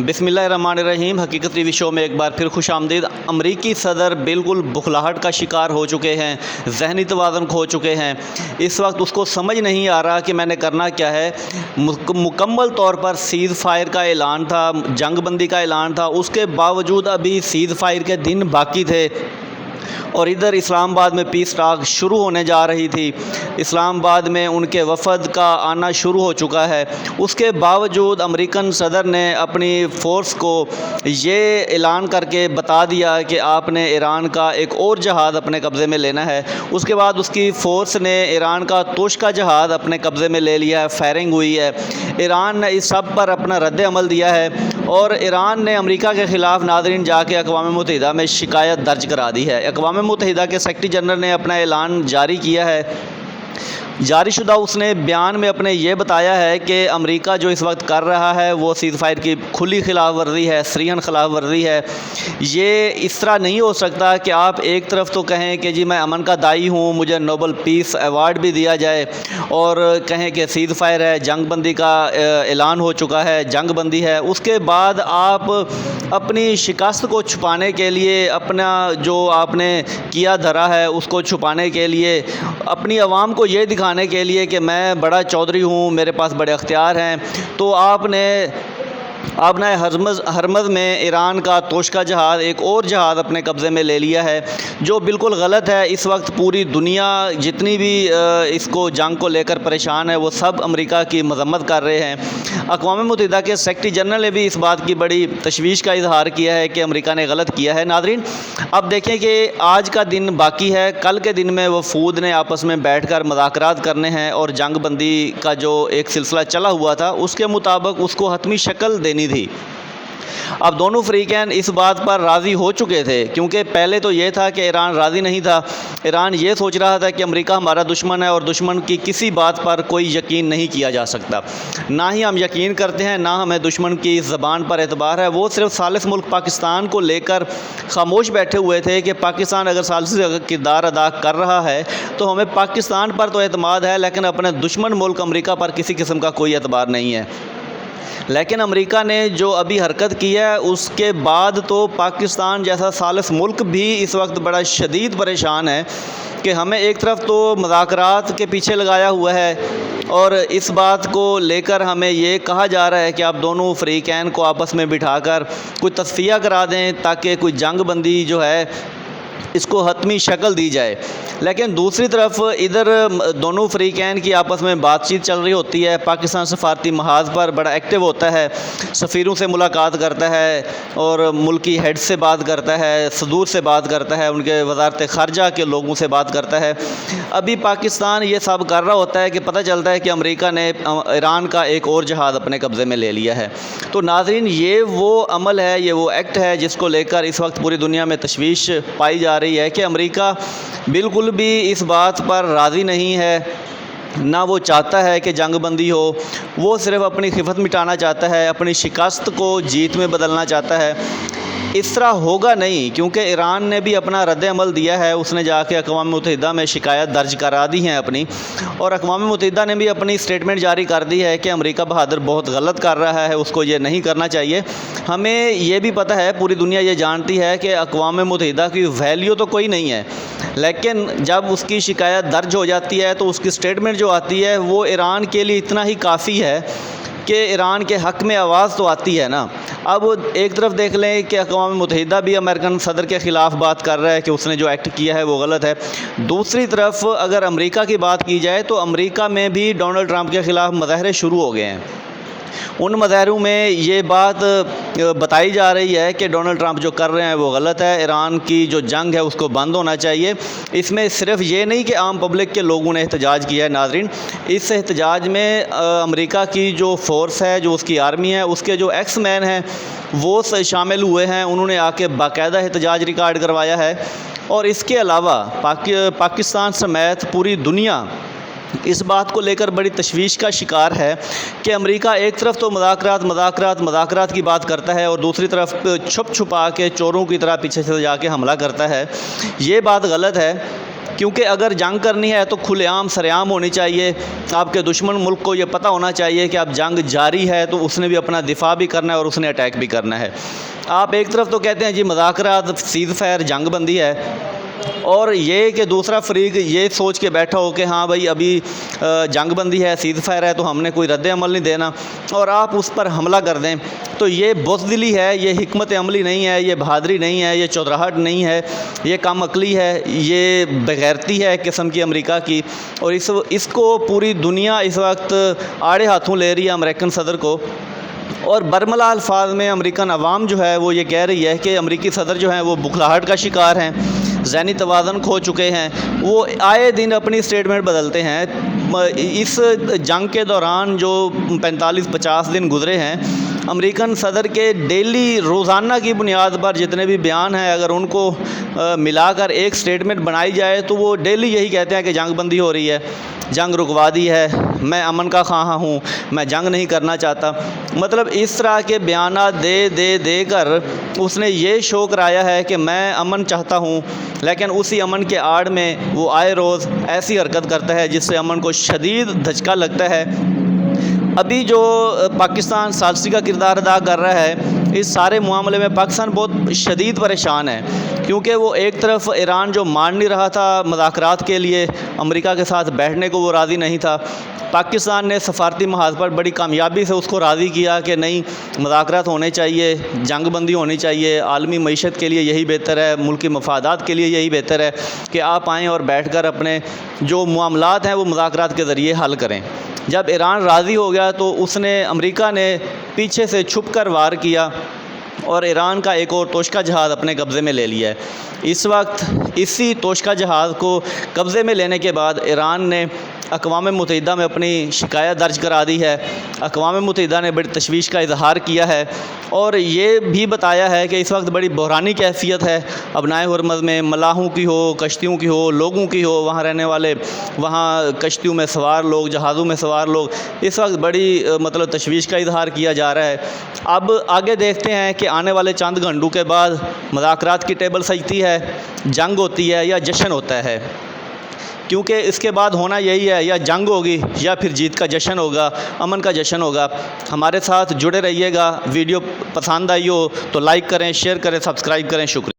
بسم اللہ الرحمن الرحیم۔ حقیقت ٹی وی شو میں ایک بار پھر خوش آمدید۔ امریکی صدر بالکل بخلاہٹ کا شکار ہو چکے ہیں، ذہنی توازن کھو چکے ہیں۔ اس وقت اس کو سمجھ نہیں آ رہا کہ میں نے کرنا کیا ہے۔ مکمل طور پر سیز فائر کا اعلان تھا، جنگ بندی کا اعلان تھا، اس کے باوجود ابھی سیز فائر کے دن باقی تھے اور ادھر اسلام آباد میں پیس ٹاک شروع ہونے جا رہی تھی۔ اسلام آباد میں ان کے وفد کا آنا شروع ہو چکا ہے۔ اس کے باوجود امریکن صدر نے اپنی فورس کو یہ اعلان کر کے بتا دیا کہ آپ نے ایران کا ایک اور جہاز اپنے قبضے میں لینا ہے۔ اس کے بعد اس کی فورس نے ایران کا توشکا جہاز اپنے قبضے میں لے لیا ہے، فائرنگ ہوئی ہے۔ ایران نے اس سب پر اپنا رد عمل دیا ہے اور ایران نے امریکہ کے خلاف ناظرین جا کے اقوام متحدہ میں شکایت درج کرا دی ہے۔ اقوام متحدہ کے سیکرٹری جنرل نے اپنا اعلان جاری کیا ہے۔ جاری شدہ اس نے بیان میں اپنے یہ بتایا ہے کہ امریکہ جو اس وقت کر رہا ہے وہ سیز فائر کی کھلی خلاف ورزی ہے، صریحاً خلاف ورزی ہے۔ یہ اس طرح نہیں ہو سکتا کہ آپ ایک طرف تو کہیں کہ جی میں امن کا داعی ہوں، مجھے نوبل پیس ایوارڈ بھی دیا جائے، اور کہیں کہ سیز فائر ہے، جنگ بندی کا اعلان ہو چکا ہے، جنگ بندی ہے۔ اس کے بعد آپ اپنی شکست کو چھپانے کے لیے، اپنا جو آپ نے کیا دھرا ہے اس کو چھپانے کے لیے، اپنی عوام کو یہ دکھانے کے لیے کہ میں بڑا چودھری ہوں، میرے پاس بڑے اختیار ہیں، تو آپ نے ہرمز میں ایران کا توشکا جہاز، ایک اور جہاز اپنے قبضے میں لے لیا ہے، جو بالکل غلط ہے۔ اس وقت پوری دنیا جتنی بھی اس کو جنگ کو لے کر پریشان ہے وہ سب امریکہ کی مذمت کر رہے ہیں۔ اقوام متحدہ کے سیکرٹری جنرل نے بھی اس بات کی بڑی تشویش کا اظہار کیا ہے کہ امریکہ نے غلط کیا ہے۔ ناظرین اب دیکھیں کہ آج کا دن باقی ہے، کل کے دن میں وفود نے آپس میں بیٹھ کر مذاکرات کرنے ہیں اور جنگ بندی کا جو ایک سلسلہ چلا ہوا تھا اس کے مطابق اس کو حتمی شکل دینی تھی۔ اب دونوں فریقین اس بات پر راضی ہو چکے تھے، کیونکہ پہلے تو یہ تھا کہ ایران راضی نہیں تھا۔ ایران یہ سوچ رہا تھا کہ امریکہ ہمارا دشمن ہے اور دشمن کی کسی بات پر کوئی یقین نہیں کیا جا سکتا، نہ ہی ہم یقین کرتے ہیں، نہ ہمیں دشمن کی زبان پر اعتبار ہے۔ وہ صرف ثالث ملک پاکستان کو لے کر خاموش بیٹھے ہوئے تھے کہ پاکستان اگر ثالث کردار ادا کر رہا ہے تو ہمیں پاکستان پر تو اعتماد ہے، لیکن اپنے دشمن ملک امریکہ پر کسی قسم کا کوئی اعتبار نہیں ہے۔ لیکن امریکہ نے جو ابھی حرکت کی ہے اس کے بعد تو پاکستان جیسا ثالث ملک بھی اس وقت بڑا شدید پریشان ہے کہ ہمیں ایک طرف تو مذاکرات کے پیچھے لگایا ہوا ہے اور اس بات کو لے کر ہمیں یہ کہا جا رہا ہے کہ آپ دونوں فریقین کو آپس میں بٹھا کر کوئی تصفیہ کرا دیں تاکہ کوئی جنگ بندی جو ہے اس کو حتمی شکل دی جائے۔ لیکن دوسری طرف ادھر دونوں فریقین کی آپس میں بات چیت چل رہی ہوتی ہے۔ پاکستان سفارتی محاذ پر بڑا ایکٹیو ہوتا ہے، سفیروں سے ملاقات کرتا ہے اور ملکی ہیڈ سے بات کرتا ہے، صدور سے بات کرتا ہے، ان کے وزارت خارجہ کے لوگوں سے بات کرتا ہے۔ ابھی پاکستان یہ سب کر رہا ہوتا ہے کہ پتہ چلتا ہے کہ امریکہ نے ایران کا ایک اور جہاز اپنے قبضے میں لے لیا ہے۔ تو ناظرین یہ وہ عمل ہے، یہ وہ ایکٹ ہے جس کو لے کر اس وقت پوری دنیا میں تشویش پائی جا رہی ہے کہ امریکہ بالکل بھی اس بات پر راضی نہیں ہے، نہ وہ چاہتا ہے کہ جنگ بندی ہو، وہ صرف اپنی خفت مٹانا چاہتا ہے، اپنی شکست کو جیت میں بدلنا چاہتا ہے۔ اس طرح ہوگا نہیں، کیونکہ ایران نے بھی اپنا رد عمل دیا ہے، اس نے جا کے اقوام متحدہ میں شکایت درج کرا دی ہیں اپنی، اور اقوام متحدہ نے بھی اپنی سٹیٹمنٹ جاری کر دی ہے کہ امریکہ بہادر بہت غلط کر رہا ہے، اس کو یہ نہیں کرنا چاہیے۔ ہمیں یہ بھی پتہ ہے، پوری دنیا یہ جانتی ہے کہ اقوام متحدہ کی ویلیو تو کوئی نہیں ہے، لیکن جب اس کی شکایت درج ہو جاتی ہے تو اس کی سٹیٹمنٹ جو آتی ہے وہ ایران کے لیے اتنا ہی کافی ہے کہ ایران کے حق میں آواز تو آتی ہے نا۔ اب ایک طرف دیکھ لیں کہ اقوام متحدہ بھی امریکن صدر کے خلاف بات کر رہا ہے کہ اس نے جو ایکٹ کیا ہے وہ غلط ہے۔ دوسری طرف اگر امریکہ کی بات کی جائے تو امریکہ میں بھی ڈونلڈ ٹرمپ کے خلاف مظاہرے شروع ہو گئے ہیں۔ ان مظاہروں میں یہ بات بتائی جا رہی ہے کہ ڈونلڈ ٹرمپ جو کر رہے ہیں وہ غلط ہے، ایران کی جو جنگ ہے اس کو بند ہونا چاہیے۔ اس میں صرف یہ نہیں کہ عام پبلک کے لوگوں نے احتجاج کیا ہے، ناظرین اس احتجاج میں امریکہ کی جو فورس ہے، جو اس کی آرمی ہے، اس کے جو ایکس مین ہیں وہ شامل ہوئے ہیں، انہوں نے آ کے باقاعدہ احتجاج ریکارڈ کروایا ہے۔ اور اس کے علاوہ پاکستان سمیت پوری دنیا اس بات کو لے کر بڑی تشویش کا شکار ہے کہ امریکہ ایک طرف تو مذاکرات کی بات کرتا ہے اور دوسری طرف چھپ چھپا کے چوروں کی طرح پیچھے سے جا کے حملہ کرتا ہے۔ یہ بات غلط ہے۔ کیونکہ اگر جنگ کرنی ہے تو کھلے عام سر عام ہونی چاہیے. آپ کے دشمن ملک کو یہ پتہ ہونا چاہیے کہ اب جنگ جاری ہے تو اس نے بھی اپنا دفاع بھی کرنا ہے اور اس نے اٹیک بھی کرنا ہے. آپ ایک طرف تو کہتے ہیں جی مذاکرات سیز فائر جنگ بندی ہے، اور یہ کہ دوسرا فریق یہ سوچ کے بیٹھا ہو کہ ہاں بھائی ابھی جنگ بندی ہے، سیز فائر ہے، تو ہم نے کوئی رد عمل نہیں دینا، اور آپ اس پر حملہ کر دیں. تو یہ بزدلی ہے، یہ حکمت عملی نہیں ہے، یہ بہادری نہیں ہے، یہ چودراہٹ نہیں ہے، یہ کم عقلی ہے، یہ بغیرتی ہے قسم کی امریکہ کی. اور اس کو پوری دنیا اس وقت آڑے ہاتھوں لے رہی ہے امریکن صدر کو. اور برملا الفاظ میں امریکن عوام جو ہے وہ یہ کہہ رہی ہے کہ امریکی صدر جو ہیں وہ بکھلاہٹ کا شکار ہیں، ذہنی توازن کھو چکے ہیں. وہ آئے دن اپنی سٹیٹمنٹ بدلتے ہیں. اس جنگ کے دوران جو 45-50 دن گزرے ہیں، امریکن صدر کے ڈیلی روزانہ کی بنیاد پر جتنے بھی بیان ہیں اگر ان کو ملا کر ایک سٹیٹمنٹ بنائی جائے تو وہ ڈیلی یہی کہتے ہیں کہ جنگ بندی ہو رہی ہے، جنگ رکوا دی ہے، میں امن کا خواہاں ہوں، میں جنگ نہیں کرنا چاہتا. مطلب اس طرح کے بیانات دے کر اس نے یہ شو کرایا ہے کہ میں امن چاہتا ہوں، لیکن اسی امن کے آڑ میں وہ آئے روز ایسی حرکت کرتا ہے جس سے امن کو شدید دھچکا لگتا ہے. ابھی جو پاکستان ثالثی کا کردار ادا کر رہا ہے، اس سارے معاملے میں پاکستان بہت شدید پریشان ہے، کیونکہ وہ ایک طرف ایران جو مان نہیں رہا تھا مذاکرات کے لیے، امریکہ کے ساتھ بیٹھنے کو وہ راضی نہیں تھا. پاکستان نے سفارتی محاذ پر بڑی کامیابی سے اس کو راضی کیا کہ نہیں، مذاکرات ہونے چاہیے، جنگ بندی ہونی چاہیے، عالمی معیشت کے لیے یہی بہتر ہے، ملکی مفادات کے لیے یہی بہتر ہے کہ آپ آئیں اور بیٹھ کر اپنے جو معاملات ہیں وہ مذاکرات کے ذریعے حل کریں. جب ایران راضی ہو گیا تو امریکہ نے پیچھے سے چھپ کر وار کیا اور ایران کا ایک اور توشکا جہاز اپنے قبضے میں لے لیا ہے. اس وقت اسی توشکا جہاز کو قبضے میں لینے کے بعد ایران نے اقوام متحدہ میں اپنی شکایت درج کرا دی ہے. اقوام متحدہ نے بڑی تشویش کا اظہار کیا ہے اور یہ بھی بتایا ہے کہ اس وقت بڑی بحرانی کیفیت ہے ابنائے ہرمز میں، ملاحوں کی ہو، کشتیوں کی ہو، لوگوں کی ہو، وہاں رہنے والے، وہاں کشتیوں میں سوار لوگ، جہازوں میں سوار لوگ، اس وقت بڑی تشویش کا اظہار کیا جا رہا ہے. اب آگے دیکھتے ہیں کہ آنے والے چند گھنٹوں کے بعد مذاکرات کی ٹیبل سجتی ہے، جنگ ہوتی ہے یا جشن ہوتا ہے. کیونکہ اس کے بعد ہونا یہی ہے، یا جنگ ہوگی یا پھر جیت کا جشن ہوگا، امن کا جشن ہوگا. ہمارے ساتھ جڑے رہیے گا. ویڈیو پسند آئی ہو تو لائک کریں، شیئر کریں، سبسکرائب کریں. شکریہ.